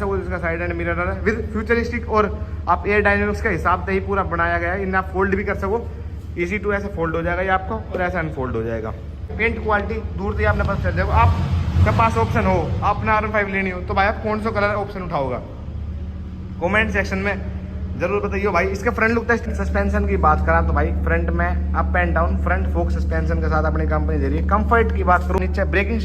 इसका side and mirror है with futuristic और आप एयर डायनेमिक्स का हिसाब से ही पूरा बनाया गया है। इन्हें आप फोल्ड भी कर सको, इजी टू ऐसे फोल्ड हो जाएगा ये आपको और ऐसा अनफोल्ड हो जाएगा। पेंट क्वालिटी दूर से आपने पता चल जाएगा। आपके पास ऑप्शन हो, आपने R15 लेनी हो तो भाई आप कौन सा कलर ऑप्शन उठाओगा कमेंट सेक्शन में जरूर बताइए भाई। इसके फ्रंट लुक टेस्ट सस्पेंशन की बात करा तो भाई फ्रंट में up and down front folk suspension के साथ अपनी कंपनी दे रही है। कंफर्ट की बात करूँ नीचे ब्रेकिंग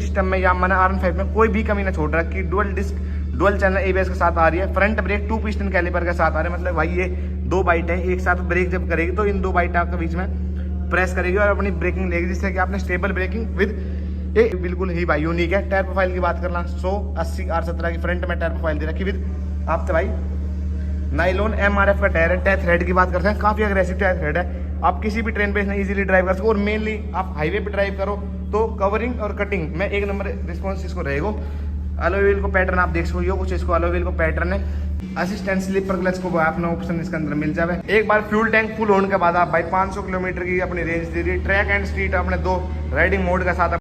सिस्टम में या मैंने R15 में कोई भी कमी ना छोड़ रखी। Dual disc dual channel ABS के साथ आ रही है। फ्रंट ब्रेक 2 पिस्टन कैलिपर के साथ आ रहे हैं। मतलब भाई ये 2 बाइट है, एक साथ ब्रेक जब करेगी तो इन 2 बाइट के बीच में प्रेस करेगी और अपनी ब्रेकिंग लेगी, जिससे कि आपने स्टेबल ब्रेकिंग विद ये बिल्कुल ही भाई यूनिक है। टायर प्रोफाइल की बात करना 180 R17 की फ्रंट में टायर प्रोफाइल दे रखी विद आप तो भाई नाइलॉन MRF का टायर है। टायर थ्रेड की बात करते हैं, काफी अग्रेसिव टायर थ्रेड है। आप किसी भी ट्रेन पे इसमें इजीली ड्राइव कर सको और मेनली आप हाईवे पे ड्राइव करो तो कवरिंग और कटिंग में एक नंबर रिस्पॉन्स इसको रहेगा। अलॉय व्हील को पैटर्न आप देख सको, यो कुछ इसको अलॉय व्हील को पैटर्न है। असिस्टेंट स्लीपर क्लच को अपना ऑप्शन इसके अंदर मिल जाए। एक बार फ्यूल टैंक फुल होने के बाद आप भाई 500 किलोमीटर की अपनी रेंज दे रही है। ट्रैक एंड स्ट्रीट अपने 2 राइडिंग मोड के साथ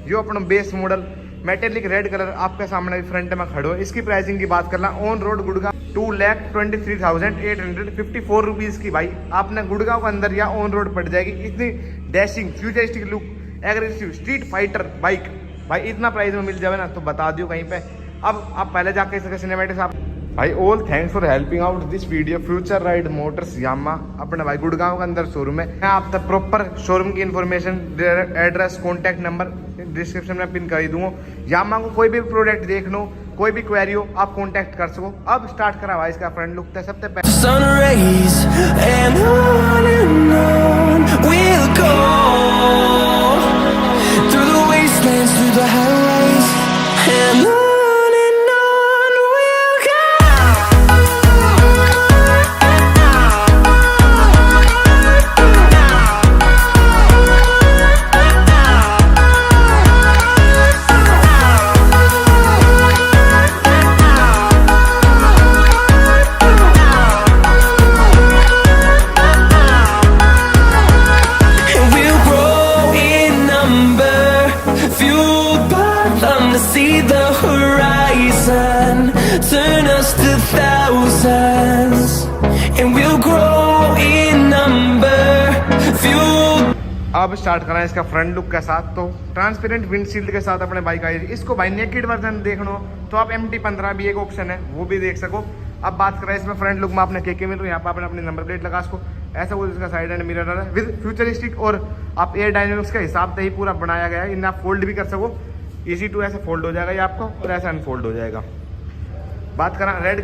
जो अपना base model metallic red colour आपके सामने फ्रंट में खड़ो है। इसकी प्राइसिंग की बात करना ऑन रोड गुड़गांव 2,23,854 रुपीज की भाई आपने गुड़गांव के अंदर या ऑन रोड पड़ जाएगी। इतनी dashing futuristic look aggressive street fighter bike भाई इतना प्राइस में मिल जाए ना तो बता दियो कहीं पे। अब आप पहले जाके इसके सिनेमैटिक्स आप भाई all thanks for helping out this video future ride motors Yamaha अपने भाई गुड़गांव के अंदर शोरूम है। मैं आप तक प्रॉपर शोरूम की information address contact number description में पिन कर ही दूंगा। यामा को कोई भी प्रोडक्ट देख लो, कोई भी क्वेरी हो आप कॉन्टैक्ट कर सको। अब स्टार्ट करा भाई इसका फ्रंट लुक था सबसे पहले turn us to thousands and we'll grow in number fuel। अब स्टार्ट करा इसका फ्रंट लुक के साथ तो ट्रांसपेरेंट विंडशील्ड के साथ अपने बाइक आई। इसको भाई नेकेड वर्जन देखना तो आप MT-15 भी एक ऑप्शन है वो भी देख सको। अब बात करें इसमें फ्रंट लुक में आपने के मिल रहा है। यहाँ पर आपने अपनी नंबर प्लेट लगा सको। ऐसा कुछ इसका साइड एंड मिरर है विद फ्यूचरिस्टिक और आप एयर डायनेमिक्स के हिसाब से ही पूरा बनाया गया है। इन्हें आप फोल्ड भी कर सको, इजी टू ऐसे फोल्ड हो जाएगा ये आपको और ऐसा अनफोल्ड हो जाएगा। बात करा रेड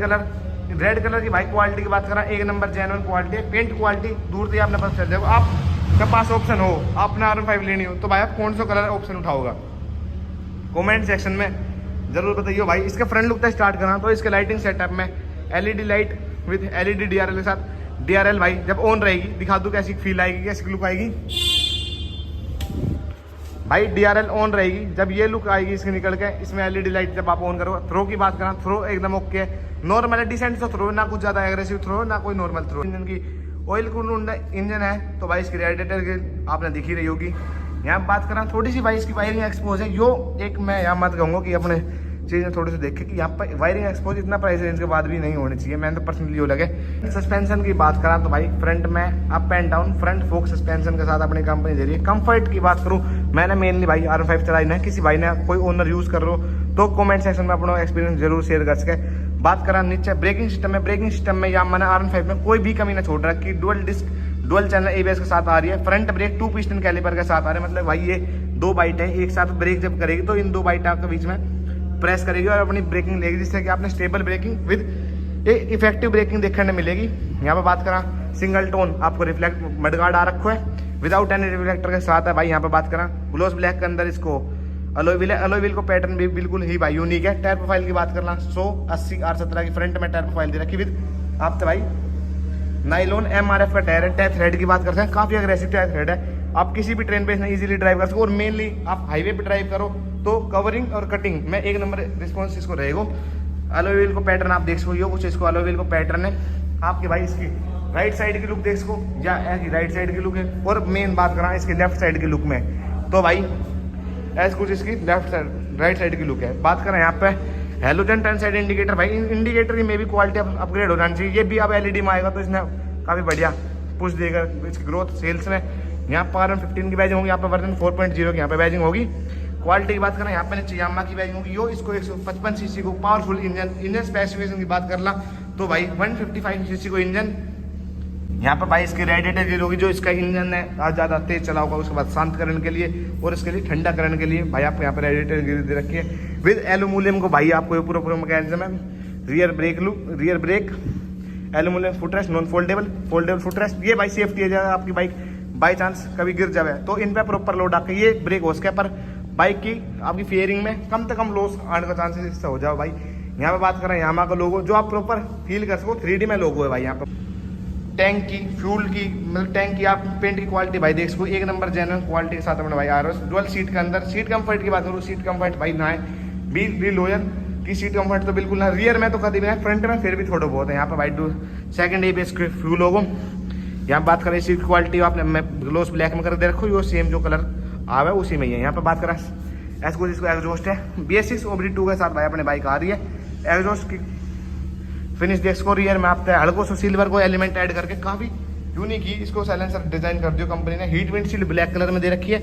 कलर की भाई क्वालिटी की बात करा एक नंबर जेन्युइन क्वालिटी है। पेंट क्वालिटी दूर से आपने पता चल जाएगा। आपके पास ऑप्शन हो, आपने R15 लेनी हो तो भाई आप कौन सा कलर ऑप्शन उठाओगा कमेंट सेक्शन में जरूर बताइए भाई। इसका फ्रंट लुक था स्टार्ट करा तो इसके लाइटिंग सेटअप में LED light with LED DRL के साथ। DRL भाई जब ऑन रहेगी दिखा दूँ कैसी फील आएगी, कैसी लुक आएगी भाई। DRL ऑन रहेगी जब ये लुक आएगी इसके निकल के। इसमें LED लाइट जब आप ऑन करोगे। थ्रो की बात करें थ्रो एकदम ओके है, नॉर्मल है, डिसेंट सा थ्रो, ना कुछ ज्यादा एग्रेसिव थ्रो ना कोई नॉर्मल थ्रो। इंजन की ऑयल कूल्ड इंजन है तो भाई इसकी रेडिएटर की आपने दिखी रही होगी। यहाँ बात करें थोड़ी सी भाई इसकी वायरिंग एक्सपोज है। यो एक मैं यहाँ मत कहूँगा कि अपने चीज़ें थोड़ी सी देखे कि यहाँ पर वायरिंग एक्सपोज इतना प्राइस रेंज के बाद भी नहीं होनी चाहिए। मैंने तो पर्सनली वो लगे। सस्पेंशन की बात करा तो भाई फ्रंट में up and down front folk suspension के साथ अपनी कंपनी दे रही है। कंफर्ट की बात करूँ मैंने मेनली भाई R15 चलाई ना, किसी भाई ने कोई ओनर यूज़ कर रहे हो तो कमेंट सेक्शन में अपना एक्सपीरियंस जरूर शेयर कर सके। बात करा नीचे ब्रेकिंग सिस्टम में या मैंने R15 में कोई भी कमी ना छोड़ रखी। Dual disc dual channel ABS के साथ आ रही है। फ्रंट ब्रेक 2 पिस्टन कैलिपर के साथ आ रहे हैं। मतलब भाई ये 2 बाइट है, एक साथ ब्रेक जब करेगी तो इन 2 बाइट के बीच में प्रेस करेगी और अपनी ब्रेकिंग लेगी, जिससे कि आपने stable braking with effective braking देखने मिलेगी। यहाँ पे बात करा सिंगल टोन आपको रिफ्लेक्ट मडगार्ड आ रखो है विदाउट एनी रिफ्लेक्टर के साथ है भाई। यहाँ पे बात करा ग्लोस ब्लैक के अंदर इसको अलॉय व्हील है। अलॉय व्हील को पैटर्न भी बिल्कुल ही भाई यूनिक है। टायर प्रोफाइल की बात करना 180 R17 की फ्रंट में टायर प्रोफाइल दे रखी विद आप तो भाई नाइलॉन MRF का टायर है। टायर थ्रेड की बात करते हैं, काफी अग्रेसिव टायर थ्रेड है। आप किसी भी ट्रेन पे इसमें इजीली ड्राइव कर सको और मेनली आप हाईवे पे ड्राइव करो तो कवरिंग और कटिंग में एक नंबर रिस्पॉन्स इसको रहेगा। अलॉय व्हील को पैटर्न आप देख सको, यो कुछ इसको अलॉय व्हील को पैटर्न है आपके भाई। इसकी राइट साइड की लुक देख सको या राइट साइड की लुक है। और मेन बात करा इसकी लेफ्ट साइड की लुक में तो भाई ऐसे कुछ इसकी लेफ्ट साइड राइट साइड की लुक है। बात करें यहाँ पे हेलोजन टर्न साइड इंडिकेटर, भाई इंडिकेटर में भी क्वालिटी अपग्रेड हो जानी चाहिए। ये भी अब एलईडी में आएगा तो इसने काफ़ी बढ़िया पुश देगा इसकी ग्रोथ सेल्स में। यहाँ पर 15 की बैजिंग होगी, यहाँ पे वर्जन 4.0 की यहाँ पे बैजिंग होगी। क्वालिटी की बात करें यहाँ पे नीचे यामा की बैजिंग होगी। यो इसको 155 सीसी को पावरफुल इंजन स्पेसिफिकेशन की बात कर ला तो भाई 155 सीसी को इंजन। यहाँ पर भाई इसकी रेडिएटर होगी, जो इसका इंजन है आज ज़्यादा तेज चला होगा उसके बाद शांत करने के लिए और इसके लिए ठंडा करने के लिए भाई आपको यहाँ पर रेडिएटर गिर दे रखी है विद एल्यूमिनियम को। भाई आपको पूरा मैकेनिज्म है। Rear brake aluminium footrest, non foldable footrest. ये भाई सेफ्टी है, अगर आपकी बाइक बाई चांस कभी गिर जाए तो इन पर प्रॉपर लोड आके ये ब्रेक हो सके, पर बाइक की आपकी फेयरिंग में कम से कम लॉस आने का चांसेस इससे हो जाओ भाई। यहाँ पे बात करें यामा का लोगो, जो आप प्रॉपर फील कर सको 3D में लोगो है भाई। यहाँ पर टैंक की, फ्यूल की, मतलब टैंक की आप पेंट की क्वालिटी भाई देख सको एक नंबर जेन्युइन क्वालिटी के साथ अपने भाई आ रहा है। डुअल सीट के अंदर सीट कंफर्ट की बात करूँ, सीट कंफर्ट भाई ना है बी लोयर की सीट कंफर्ट तो बिल्कुल ना। रियर में तो कभी भी है, फ्रंट में फिर भी थोड़ा बहुत है। यहाँ पर भाई सेकंड ABS फ्यूल लोगो। यहाँ बात करें सीट क्वालिटी आपने मैं ग्लोस ब्लैक में कर दे रखो, यो सेम जो कलर आ है उसी में ही है। यहाँ पर बात करें ऐसा कुछ इसको एग्जॉस्ट है BS6 OBD2 के साथ भाई अपने बाइक आ रही है। एग्जॉस्ट की फिनिश देख सको, रियर में आपने हल्को से सिल्वर को एलिमेंट ऐड करके काफ़ी यूनिक ही इसको साइलेंसर डिजाइन कर दियो कंपनी ने। हीट विंडशील्ड ब्लैक कलर में दे रखी है।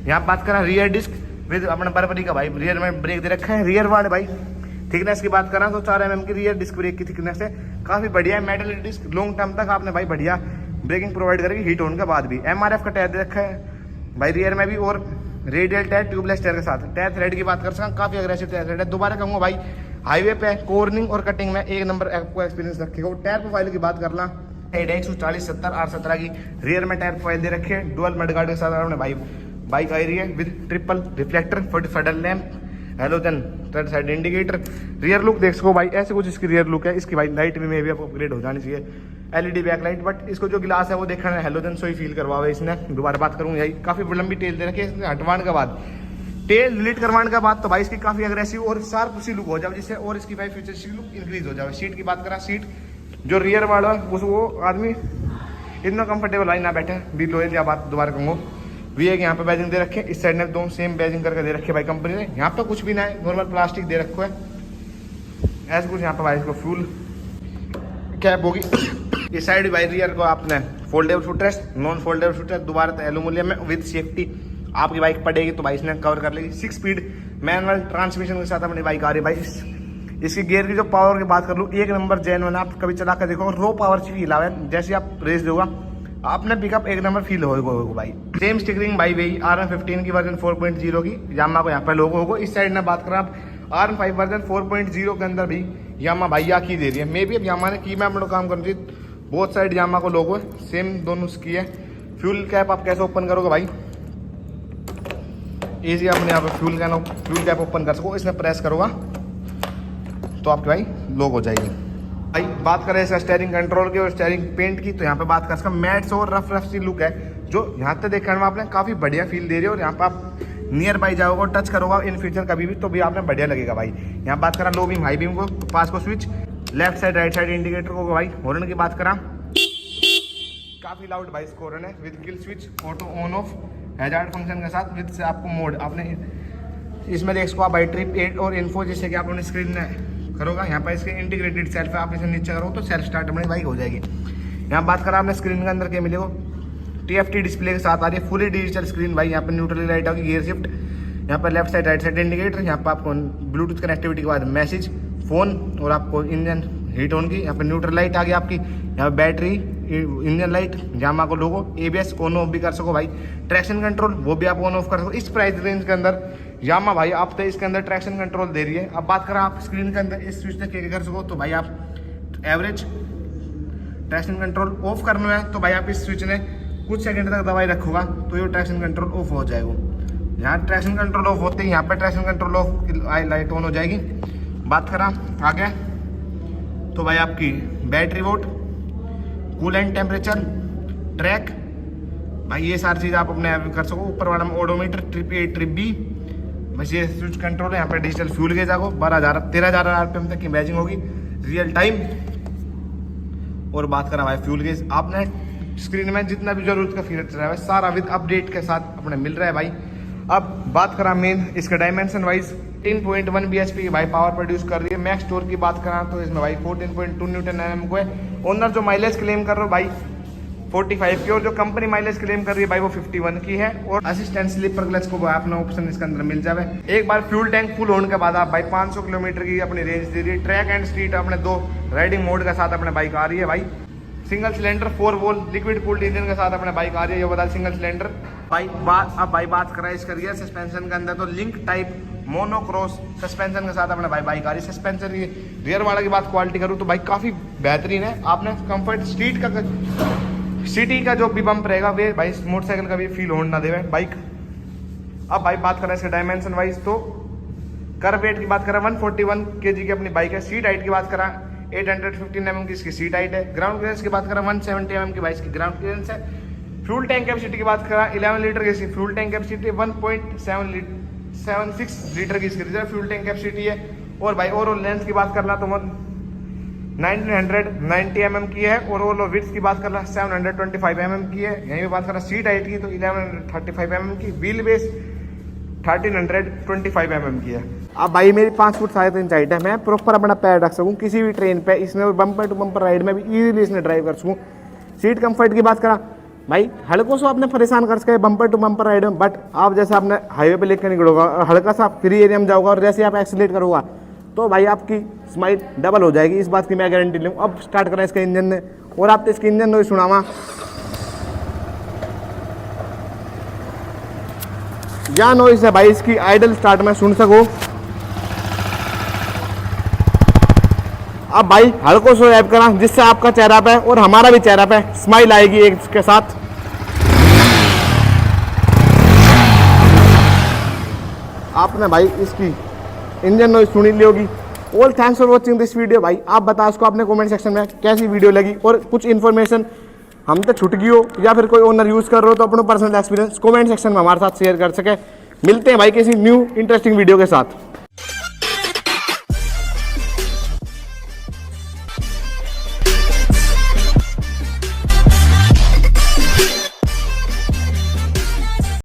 यहाँ बात करें रियर डिस्क विद अपना बर्बरी का भाई रियर में ब्रेक दे रखा है। रियर वाले भाई थिकनेस की बात करें तो 4 mm की रियर डिस्क ब्रेक की थिकनेस है, काफ़ी बढ़िया है। मेटल डिस्क लॉन्ग टर्म तक आपने भाई बढ़िया ब्रेकिंग प्रोवाइड करेगी हीट होने के बाद भी। MRF का टायर दे रखा है भाई रियर में भी और रेडियल टायर ट्यूबलेस टायर के साथ। टायर थ्रेड की बात कर सकते काफ़ी अग्रेसिव टायर थ्रेड है। दोबारा कहूँगा भाई हाईवे पे कॉर्निंग और कटिंग में एक नंबर आपको एक्सपीरियंस रखेगा। टायर प्रोफाइल की बात करना 140/70 R17 की रियर में टायर प्रोफाइल दे रखे है। डुअल मडगार्ड के साथ आपने भाई बाइक आई रही है with triple reflector, 40 lamp, halogen third side indicator. Rear look देख सको भाई ऐसे कुछ इसकी रियर लुक है। इसकी भाई लाइट में भी आपको अपग्रेड हो जानी चाहिए, LED बैक लाइट, बट इसको जो गिलास है वो देखना है हेलोजन सो ही फील करवावे इसने। दोबारा बात करूँ यही काफ़ी लंबी टेल दे रखी है। इसने हटवाने के बाद टेल डिलीट करवाने के बाद तो भाई इसकी काफ़ी अग्रेसिव और शार्प सी लुक हो जाए, जिससे और इसकी भाई फ्यूचर लुक इंक्रीज हो जाए। सीट की बात करा, सीट जो रियर वाला वो आदमी इतना कंफर्टेबल भाई ना बैठे भी लोहे की बात दोबारा कहूँगा। वी है कि यहाँ पे बैजिंग दे रखे, इस साइड में दो सेम बैजिंग करके दे रखे भाई कंपनी ने। यहाँ पे कुछ भी ना है, नॉर्मल प्लास्टिक दे रखो है ऐसा कुछ। यहाँ पे भाई इसको फ्यूल कैप होगी। इस साइड भाई रियर को आपने foldable footrest, non foldable footrest, दोबारा तो एल्यूमिनियम में विद सेफ्टी आपकी बाइक पड़ेगी तो भाई इसने कवर कर लेगी। 6 स्पीड मैनुअल ट्रांसमिशन के साथ अपनी बाइक आ रही है भाई। इसकी गियर की जो पावर की बात कर लूँ एक नंबर जेन्युइन, आप कभी चला कर देखो रो पावर से फील आवे, जैसे आप रेस दोगा आपने पिकअप एक नंबर फील होगा भाई। सेम स्टिकरिंग भाई वही RM15 की वर्जन 4.0 की यामा को यहाँ पे लोगो होगा। इस साइड में बात करें आप RM5 वर्जन 4.0 के अंदर भी यामा भाई या की दे रही है। मे भी अब यामा ने की मैं हम लोग काम कर रही बहुत साइड यामा को लोगो है सेम दोनों की है। फ्यूल कैप आप कैसे ओपन करोगे भाई, इजी अपने यहाँ पे फ्यूल कैप ओपन कर सको। इसमें प्रेस करोगा तो आपकी भाई लॉक हो जाएगी। भाई बात करें इसका स्टीयरिंग कंट्रोल की और स्टीयरिंग पेंट की तो यहाँ पे बात कर सकते मैट्स और रफ सी लुक है, जो यहाँ तक देखने में आपने काफ़ी बढ़िया फील दे रही है। और यहाँ पे आप नियर बाई जाओगे और टच करोगा इन फ्यूचर कभी भी तो भी आपने बढ़िया लगेगा भाई। यहाँ बात करा लो बीम हाई बीम को, पास को switch, left side right side indicator को भाई। हॉर्न की बात करा काफ़ी लाउड भाई इसको हॉर्न है with kill switch, auto on off, hazard function के साथ विद से आपको मोड आपने इसमें देख सको आप भाई ट्रिप 8 और इन्फो, जैसे कि आप अपनी स्क्रीन में करोगा यहाँ पर इसके इंटीग्रेटेड सेल्फ है। आप इसे नीचे करो तो सेल्फ स्टार्ट अपनी बाइक हो जाएगी। यहाँ बात करा आपने स्क्रीन के अंदर क्या मिलेगा, TFT डिस्प्ले के साथ आ रही है फुली डिजिटल स्क्रीन भाई। यहाँ पर न्यूट्रल लाइट होगी, गियर शिफ्ट, यहाँ पर left side right side indicator, यहाँ पर आपको ब्लूटूथ कनेक्टिविटी के बाद मैसेज फोन और आपको इंजन हीट ऑन की। यहाँ पर न्यूट्रल लाइट आ गई आपकी, यहाँ पर बैटरी, इंजन लाइट, यामा को लोगो, ABS ऑन ऑफ भी कर सको भाई। ट्रैक्शन कंट्रोल वो भी आप ऑन ऑफ कर सको। इस प्राइस रेंज के अंदर यामा भाई आप तो इसके अंदर ट्रैक्शन कंट्रोल दे रही है। अब बात करें आप स्क्रीन के अंदर इस स्विच तक क्या कर सको तो भाई आप एवरेज ट्रैक्शन कंट्रोल ऑफ करना है तो भाई आप इस स्विच ने कुछ सेकंड तक दबाई रखोगा तो ये ट्रैक्शन कंट्रोल ऑफ हो जाएगा। यहाँ ट्रैक्शन कंट्रोल ऑफ होते ही यहाँ पर traction control of light on हो जाएगी। बात करा आगे तो भाई आपकी battery vote, coolant temperature, track भाई ये सारी चीज़ आप अपने कर सको। ऊपर वाला में odometer, trip A trip B, बस ये स्विच कंट्रोल है। यहाँ पे डिजिटल फ्यूल गेज आगो 13,000 RPM तक की मैचिंग होगी रियल टाइम। और बात करा भाई फ्यूल गेज, आपने स्क्रीन में जितना भी जरूरत का फीचर है सारा विद अपडेट के साथ अपने मिल रहा है भाई। अब बात करा मेन इसका डायमेंशन वाइज 18.1 bhp की भाई पावर प्रोड्यूस कर रही है। मैक्स टॉर्क की बात करा तो इसमें भाई 14.2 न्यूटन एनएम को है। ओनर जो माइलेज क्लेम कर रहे हो भाई 45 की, और जो कंपनी माइलेज क्लेम कर रही है भाई वो 51 की है। और असिस्टेंट स्लीपर क्लच को अपना ऑप्शन इसके अंदर मिल जाए। एक बार फ्यूल टैंक फुल होने के बाद आप भाई 500 किलोमीटर की अपनी रेंज दे रही है। ट्रैक एंड स्ट्रीट अपने 2 राइडिंग मोड के साथ अपने बाइक आ रही है भाई। सिंगल सिलेंडर 4 वोल लिक्विड कूल्ड इंजन के साथ अपने बाइक आ रही है। ये बता सिंगल सिलेंडर भाई अब भाई बात करें इसका रियर सस्पेंशन के अंदर तो लिंक टाइप मोनोक्रॉस सस्पेंशन के साथ अपने भाई बाइक आ रही है। सस्पेंशन की रियर वाला की बात क्वालिटी करूँ तो भाई काफ़ी बेहतरीन है। आपने कंफर्ट स्ट्रीट का सिटी का जो भी बम्प रहेगा वे भाई मोटरसाइकिल का भी फील होने ना देवे बाइक। अब भाई बात करें इसके डायमेंशन वाइज तो कर वेट की बात करें 141 kg की अपनी बाइक है। सीट हाइट की बात करें 815 mm की इसकी सीट हाइट है। ग्राउंड क्लियरेंस की बात करें 170 mm की बाइक की ग्राउंड क्लियरेंस है। फ्यूल टैंक कैपेसिटी की बात करें 11 लीटर की इसकी फ्यूल टैंक कैपेसिटी 1.76 लीटर की इसकी रिजर्व फ्यूल टैंक कैपेसिटी है। और भाई ओवरऑल लेंथ की बात करना तो 1990 mm की है। और ओवरऑल विड्थ की बात करना 725 mm की है। यहीं पे बात करें सीट हाइट की तो 1135 mm की, व्हील बेस 1325 mm की है। अब भाई मेरी 5 फुट 3.5 हाइट है, मैं प्रॉपर अपना पैर रख सकूँ किसी भी ट्रेन पे, इसमें बम्पर टू बम्पर राइड में भी इजीली इसमें ड्राइव कर सकूँ। सीट कंफर्ट की बात करा भाई हल्कों से आपने परेशान कर सके बम्पर टू बम्पर राइड में, बट आप जैसे आपने हाईवे पे लेकर निकलोगा हल्का सा फ्री एरिया में जाओगा और जैसे आप एक्सीलेट करोगा तो भाई आपकी स्माइल डबल हो जाएगी, इस बात की मैं गारंटी लूँ। अब स्टार्ट करें इसके इंजन ने, और आप तो इसके इंजन नॉइज सुनावा या नॉइज है भाई इसकी आइडल स्टार्ट में सुन सको। अब भाई हल्को से रैप करा जिससे आपका चेहरा पे और हमारा भी चेहरा पे स्माइल आएगी एक इसके साथ। आपने भाई इसकी इंजन नॉइज सुनी ली होगी। All thanks for watching this video. भाई आप बताओ उसको आपने कमेंट सेक्शन में कैसी वीडियो लगी, और कुछ इन्फॉर्मेशन हम तो छूट गई हो या फिर कोई ओनर यूज़ कर रहे हो तो अपना पर्सनल एक्सपीरियंस कमेंट सेक्शन में हमारे साथ शेयर कर सके। मिलते हैं भाई किसी न्यू इंटरेस्टिंग वीडियो के साथ।